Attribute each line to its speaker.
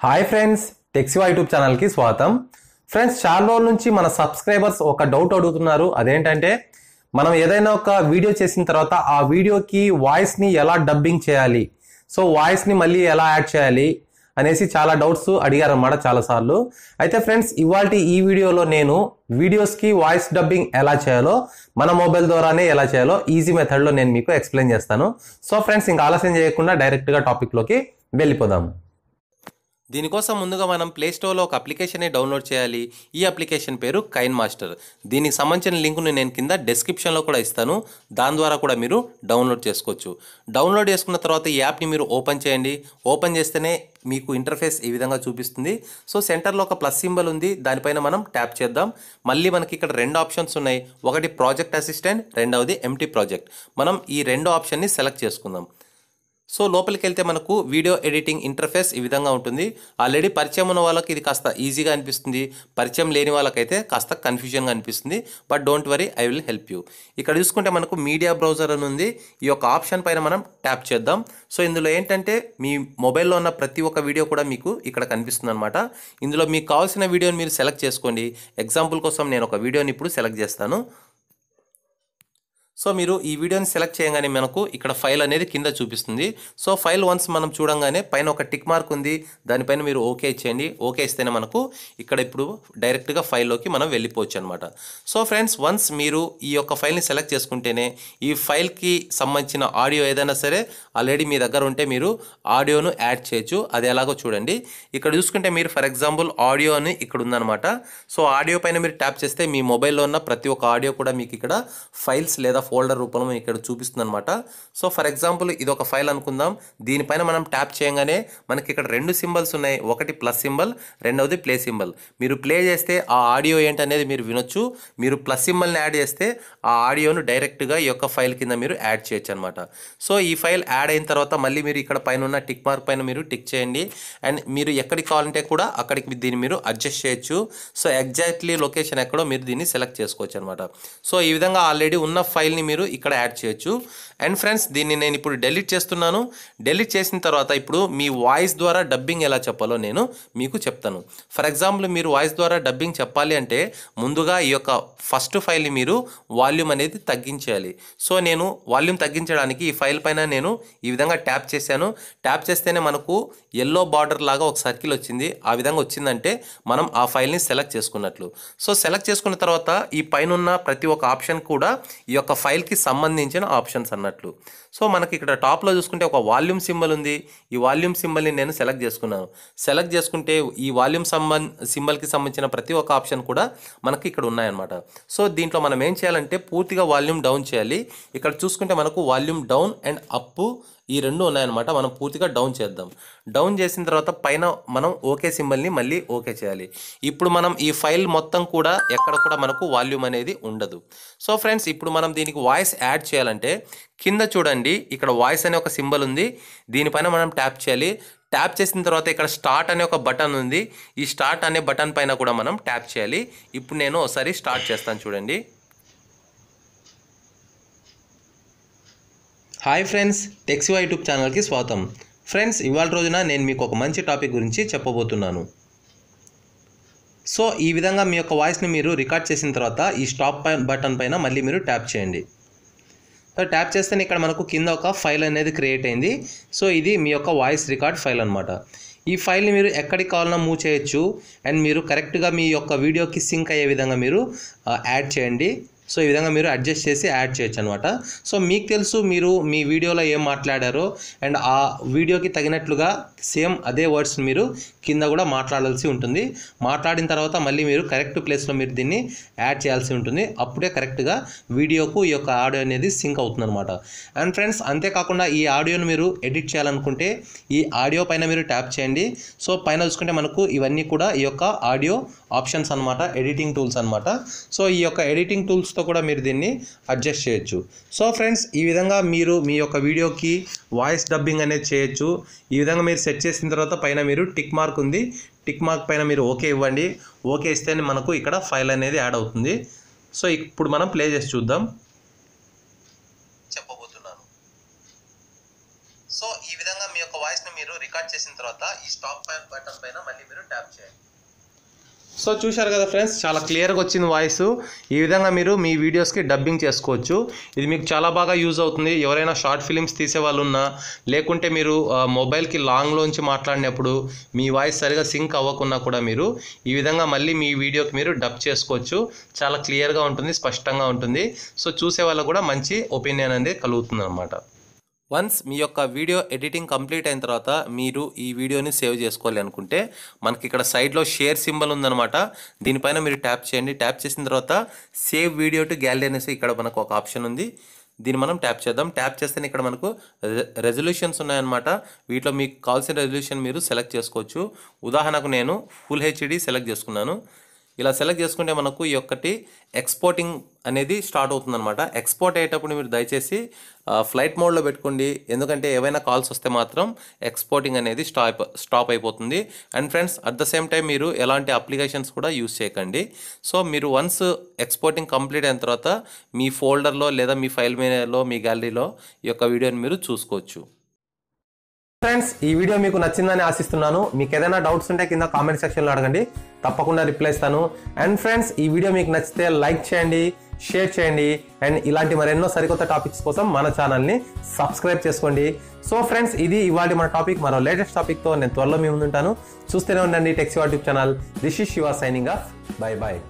Speaker 1: Hi friends, టెక్సివా YouTube ఛానల్కి స్వాగతం. Friends, చాలా రోజుల నుంచి మన సబ్స్క్రైబర్స్ ఒక డౌట్ అడుగుతున్నారు. అదేంటంటే మనం ఏదైనా ఒక వీడియో చేసిన తర్వాత ఆ వీడియోకి వాయిస్ని ఎలా డబ్బింగ్ చేయాలి, సో వాయిస్ని మళ్ళీ ఎలా యాడ్ చేయాలి అనేసి చాలా డౌట్స్ అడిగారన్నమాట చాలాసార్లు. అయితే ఫ్రెండ్స్, ఇవాల్టి ఈ వీడియోలో నేను వీడియోస్కి వాయిస్ డబ్బింగ్ ఎలా చేయాలో, మన మొబైల్ ద్వారానే ఎలా చేయాలో ఈజీ మెథడ్లో నేను మీకు ఎక్స్ప్లెయిన్ చేస్తాను. సో ఫ్రెండ్స్, ఇంకా ఆలస్యం చేయకుండా డైరెక్ట్గా టాపిక్లోకి వెళ్ళిపోదాం. దీనికోసం ముందుగా మనం ప్లేస్టోర్లో ఒక అప్లికేషన్ని డౌన్లోడ్ చేయాలి. ఈ అప్లికేషన్ పేరు కైన్ మాస్టర్. దీనికి సంబంధించిన లింక్ను నేను కింద డిస్క్రిప్షన్లో కూడా ఇస్తాను. దాని ద్వారా కూడా మీరు డౌన్లోడ్ చేసుకోవచ్చు. డౌన్లోడ్ చేసుకున్న తర్వాత ఈ యాప్ని మీరు ఓపెన్ చేయండి. ఓపెన్ చేస్తేనే మీకు ఇంటర్ఫేస్ ఈ విధంగా చూపిస్తుంది. సో సెంటర్లో ఒక ప్లస్ సింబల్ ఉంది, దానిపైన మనం ట్యాప్ చేద్దాం. మళ్ళీ మనకి ఇక్కడ రెండు ఆప్షన్స్ ఉన్నాయి. ఒకటి ప్రాజెక్ట్ అసిస్టెంట్, రెండవది ఎంటీ ప్రాజెక్ట్. మనం ఈ రెండు ఆప్షన్ని సెలెక్ట్ చేసుకుందాం. సో లోపలికి వెళ్తే మనకు వీడియో ఎడిటింగ్ ఇంటర్ఫేస్ ఈ విధంగా ఉంటుంది. ఆల్రెడీ పరిచయం ఉన్న వాళ్ళకి ఇది కాస్త ఈజీగా అనిపిస్తుంది, పరిచయం లేని వాళ్ళకైతే కాస్త కన్ఫ్యూజన్గా అనిపిస్తుంది. But don't worry, I will help you. ఇక్కడ చూసుకుంటే మనకు మీడియా బ్రౌజర్ అని ఉంది. ఈ యొక్క ఆప్షన్ పైన మనం ట్యాప్ చేద్దాం. సో ఇందులో ఏంటంటే మీ మొబైల్లో ఉన్న ప్రతి ఒక్క వీడియో కూడా మీకు ఇక్కడ కనిపిస్తుంది అనమాట. ఇందులో మీకు కావాల్సిన వీడియోని మీరు సెలెక్ట్ చేసుకోండి. ఎగ్జాంపుల్ కోసం నేను ఒక వీడియోని ఇప్పుడు సెలెక్ట్ చేస్తాను. సో మీరు ఈ వీడియోని సెలెక్ట్ చేయగానే మనకు ఇక్కడ ఫైల్ అనేది కింద చూపిస్తుంది. సో ఫైల్ వన్స్ మనం చూడంగానే పైన ఒక టిక్ మార్క్ ఉంది, దానిపైన మీరు ఓకే ఇచ్చేయండి. ఓకే ఇస్తేనే మనకు ఇక్కడ ఇప్పుడు డైరెక్ట్గా ఫైల్లోకి మనం వెళ్ళిపోవచ్చు అనమాట. సో ఫ్రెండ్స్, వన్స్ మీరు ఈ యొక్క ఫైల్ని సెలెక్ట్ చేసుకుంటేనే ఈ ఫైల్కి సంబంధించిన ఆడియో ఏదైనా సరే ఆల్రెడీ మీ దగ్గర ఉంటే మీరు ఆడియోను యాడ్ చేయొచ్చు. అది ఎలాగో చూడండి. ఇక్కడ చూసుకుంటే మీరు ఫర్ ఎగ్జాంపుల్ ఆడియో అని ఇక్కడ ఉందన్నమాట. సో ఆడియో పైన మీరు ట్యాప్ చేస్తే మీ మొబైల్లో ఉన్న ప్రతి ఒక్క ఆడియో కూడా మీకు ఇక్కడ ఫైల్స్ లేదా ఫోల్డర్ రూపంలో ఇక్కడ చూపిస్తుంది అనమాట. సో ఫర్ ఎగ్జాంపుల్ ఇది ఒక ఫైల్ అనుకుందాం. దీనిపైన మనం ట్యాప్ చేయగానే మనకి ఇక్కడ రెండు సింబల్స్ ఉన్నాయి. ఒకటి ప్లస్ సింబల్, రెండవది ప్లే సింబల్. మీరు ప్లే చేస్తే ఆ ఆడియో ఏంటనేది మీరు వినొచ్చు. మీరు ప్లస్ సింబల్ని యాడ్ చేస్తే ఆ ఆడియోను డైరెక్ట్గా ఈ యొక్క ఫైల్ కింద మీరు యాడ్ చేయొచ్చు అనమాట. సో ఈ ఫైల్ యాడ్ అయిన తర్వాత మళ్ళీ మీరు ఇక్కడ పైన ఉన్న టిక్ మార్క్ పైన మీరు టిక్ చేయండి. అండ్ మీరు ఎక్కడికి కావాలంటే కూడా అక్కడికి దీన్ని మీరు అడ్జస్ట్ చేయొచ్చు. సో ఎగ్జాక్ట్లీ లొకేషన్ ఎక్కడో మీరు దీన్ని సెలెక్ట్ చేసుకోవచ్చు అనమాట. సో ఈ విధంగా ఆల్రెడీ ఉన్న ఫైల్ని మీరు ఇక్కడ యాడ్ చేయొచ్చు. అండ్ ఫ్రెండ్స్, దీన్ని నేను ఇప్పుడు డెలీట్ చేస్తున్నాను. డెలీట్ చేసిన తర్వాత ఇప్పుడు మీ వాయిస్ ద్వారా డబ్బింగ్ ఎలా చెప్పాలో నేను మీకు చెప్తాను. ఫర్ ఎగ్జాంపుల్, మీరు వాయిస్ ద్వారా డబ్బింగ్ చెప్పాలి అంటే ముందుగా ఈ యొక్క ఫస్ట్ ఫైల్ని మీరు వాల్యూమ్ అనేది తగ్గించేయాలి. సో నేను వాల్యూమ్ తగ్గించడానికి ఈ ఫైల్ పైన నేను ఈ విధంగా ట్యాప్ చేశాను. ట్యాప్ చేస్తేనే మనకు ఎల్లో బార్డర్ లాగా ఒక సర్కిల్ వచ్చింది. ఆ విధంగా వచ్చిందంటే మనం ఆ ఫైల్ని సెలెక్ట్ చేసుకున్నట్లు. సో సెలెక్ట్ చేసుకున్న తర్వాత ఈ పైన ఉన్న ప్రతి ఒక్క ఆప్షన్ కూడా ఈ యొక్క ఫైల్కి సంబంధించిన ఆప్షన్స్ అన్నట్లు. సో మనకి ఇక్కడ టాప్లో చూసుకుంటే ఒక వాల్యూమ్ సింబల్ ఉంది. ఈ వాల్యూమ్ సింబల్ని నేను సెలెక్ట్ చేసుకున్నాను. సెలెక్ట్ చేసుకుంటే ఈ వాల్యూమ్ సింబల్కి సంబంధించిన ప్రతి ఒక్క ఆప్షన్ కూడా మనకి ఇక్కడ ఉన్నాయన్నమాట. సో దీంట్లో మనం ఏం చేయాలంటే పూర్తిగా వాల్యూమ్ డౌన్ చేయాలి. ఇక్కడ చూసుకుంటే మనకు వాల్యూమ్ డౌన్ అండ్ అప్ ఈ రెండు ఉన్నాయన్నమాట. మనం పూర్తిగా డౌన్ చేద్దాం. డౌన్ చేసిన తర్వాత పైన మనం ఓకే సింబల్ని మళ్ళీ ఓకే చేయాలి. ఇప్పుడు మనం ఈ ఫైల్ మొత్తం కూడా ఎక్కడ కూడా మనకు వాల్యూమ్ అనేది ఉండదు. సో ఫ్రెండ్స్, ఇప్పుడు మనం దీనికి వాయిస్ యాడ్ చేయాలంటే కింద చూడండి, ఇక్కడ వాయిస్ అనే ఒక సింబల్ ఉంది. దీనిపైన మనం ట్యాప్ చేయాలి. ట్యాప్ చేసిన తర్వాత ఇక్కడ స్టార్ట్ అనే ఒక బటన్ ఉంది. ఈ స్టార్ట్ అనే బటన్ పైన కూడా మనం ట్యాప్ చేయాలి. ఇప్పుడు నేను ఒకసారి స్టార్ట్ చేస్తాను చూడండి. హాయ్ ఫ్రెండ్స్, టెక్సివా యూట్యూబ్ ఛానల్కి స్వాగతం. ఫ్రెండ్స్, ఇవాళ రోజున నేను మీకు ఒక మంచి టాపిక్ గురించి చెప్పబోతున్నాను. సో ఈ విధంగా మీ యొక్క వాయిస్ని మీరు రికార్డ్ చేసిన తర్వాత ఈ స్టాప్ బటన్ పైన మళ్ళీ మీరు ట్యాప్ చేయండి. సో ట్యాప్ చేస్తేనే ఇక్కడ మనకు కింద ఒక ఫైల్ అనేది క్రియేట్ అయింది. సో ఇది మీ యొక్క వాయిస్ రికార్డ్ ఫైల్ అనమాట. ఈ ఫైల్ని మీరు ఎక్కడికి కావాలన్నా మూవ్ చేయొచ్చు. అండ్ మీరు కరెక్ట్గా మీ యొక్క వీడియోకి సింక్ అయ్యే విధంగా మీరు యాడ్ చేయండి. సో ఈ విధంగా మీరు అడ్జస్ట్ చేసి యాడ్ చేయొచ్చు అనమాట. సో మీకు తెలుసు మీరు మీ వీడియోలో ఏం మాట్లాడారో అండ్ ఆ వీడియోకి తగినట్లుగా సేమ్ అదే వర్డ్స్ మీరు కింద కూడా మాట్లాడాల్సి ఉంటుంది. మాట్లాడిన తర్వాత మళ్ళీ మీరు కరెక్ట్ ప్లేస్లో మీరు దీన్ని యాడ్ చేయాల్సి ఉంటుంది. అప్పుడే కరెక్ట్గా వీడియోకు ఈ యొక్క ఆడియో అనేది సింక్ అవుతుంది అనమాట. అండ్ ఫ్రెండ్స్, అంతేకాకుండా ఈ ఆడియోను మీరు ఎడిట్ చేయాలనుకుంటే ఈ ఆడియో పైన మీరు ట్యాప్ చేయండి. సో పైన చూసుకుంటే మనకు ఇవన్నీ కూడా ఈ యొక్క ఆడియో ఆప్షన్స్ అనమాట, ఎడిటింగ్ టూల్స్ అనమాట. సో ఈ యొక్క ఎడిటింగ్ టూల్స్తో కూడా మీరు దీన్ని అడ్జస్ట్ చేయొచ్చు. సో ఫ్రెండ్స్, ఈ విధంగా మీరు మీ యొక్క వీడియోకి వాయిస్ డబ్బింగ్ అనేది చేయొచ్చు. ఈ విధంగా మీరు సెట్ చేసిన తర్వాత పైన మీరు టిక్ మార్క్ ఉంది. టిక్ మార్క్ పైన మీరు ఓకే ఇవ్వండి. ఓకే ఇస్తేనే మనకు ఇక్కడ ఫైల్ అనేది యాడ్ అవుతుంది. సో ఇప్పుడు మనం ప్లే చేసి చూద్దాం. చెప్పబోతున్నాను. సో ఈ విధంగా మీ యొక్క వాయిస్ని మీరు రికార్డ్ చేసిన తర్వాత ఈ స్టాప్ బటన్ పైన మళ్ళీ మీరు ట్యాప్ చేయండి. సో చూశారు కదా ఫ్రెండ్స్, చాలా క్లియర్గా వచ్చింది వాయిస్. ఈ విధంగా మీరు మీ వీడియోస్కి డబ్బింగ్ చేసుకోవచ్చు. ఇది మీకు చాలా బాగా యూజ్ అవుతుంది. ఎవరైనా షార్ట్ ఫిలిమ్స్ తీసే వాళ్ళు ఉన్నా, లేకుంటే మీరు మొబైల్కి లాంగ్లోంచి మాట్లాడినప్పుడు మీ వాయిస్ సరిగా సింక్ అవ్వకున్నా కూడా మీరు ఈ విధంగా మళ్ళీ మీ వీడియోకి మీరు డబ్ చేసుకోవచ్చు. చాలా క్లియర్గా ఉంటుంది, స్పష్టంగా ఉంటుంది. సో చూసే వాళ్ళకు కూడా మంచి ఒపీనియన్ అనేది కలుగుతుంది అన్నమాట. వన్స్ మీ యొక్క వీడియో ఎడిటింగ్ కంప్లీట్ అయిన తర్వాత మీరు ఈ వీడియోని సేవ్ చేసుకోవాలి అనుకుంటే మనకి ఇక్కడ సైడ్లో షేర్ సింబల్ ఉందన్నమాట. దీనిపైన మీరు ట్యాప్ చేయండి. ట్యాప్ చేసిన తర్వాత సేవ్ వీడియో టు గ్యాలరీ అనేసి ఇక్కడ మనకు ఒక ఆప్షన్ ఉంది. దీన్ని మనం ట్యాప్ చేద్దాం. ట్యాప్ చేస్తేనే ఇక్కడ మనకు రెజల్యూషన్స్ ఉన్నాయన్నమాట. వీటిలో మీకు కావాల్సిన రెజల్యూషన్ మీరు సెలెక్ట్ చేసుకోవచ్చు. ఉదాహరణకు నేను ఫుల్ హెచ్డి సెలెక్ట్ చేసుకున్నాను. ఇలా సెలెక్ట్ చేసుకుంటే మనకు ఈ ఒక్కటి ఎక్స్పోర్టింగ్ అనేది స్టార్ట్ అవుతుందన్నమాట. ఎక్స్పోర్ట్ అయ్యేటప్పుడు మీరు దయచేసి ఫ్లైట్ మోడ్లో పెట్టుకోండి. ఎందుకంటే ఏవైనా కాల్స్ వస్తే మాత్రం ఎక్స్పోర్టింగ్ అనేది స్టాప్ అయిపోతుంది. And friends, at the same time మీరు ఎలాంటి అప్లికేషన్స్ కూడా యూస్ చేయకండి. సో మీరు వన్స్ ఎక్స్పోర్టింగ్ కంప్లీట్ అయిన తర్వాత మీ ఫోల్డర్లో లేదా మీ ఫైల్ మేనేజర్లో మీ గ్యాలరీలో ఈ యొక్క వీడియోని మీరు చూసుకోవచ్చు. ఫ్రెండ్స్, ఈ వీడియో మీకు నచ్చిందని ఆశిస్తున్నాను. మీకు ఏదైనా డౌట్స్ ఉంటే కింద కామెంట్ సెక్షన్లో అడగండి, తప్పకుండా రిప్లై ఇస్తాను. అండ్ ఫ్రెండ్స్, ఈ వీడియో మీకు నచ్చితే లైక్ చేయండి, షేర్ చేయండి. అండ్ ఇలాంటి మరెన్నో సరికొత్త టాపిక్స్ కోసం మన ఛానల్ని సబ్స్క్రైబ్ చేసుకోండి. సో ఫ్రెండ్స్, ఇది ఇవాళ మన టాపిక్. మరో లేటెస్ట్ టాపిక్తో నేను త్వరలో మీ ముందుంటాను. చూస్తూనే ఉండండి tech Shiva YouTube channel. This is Shiva signing off. Bye bye.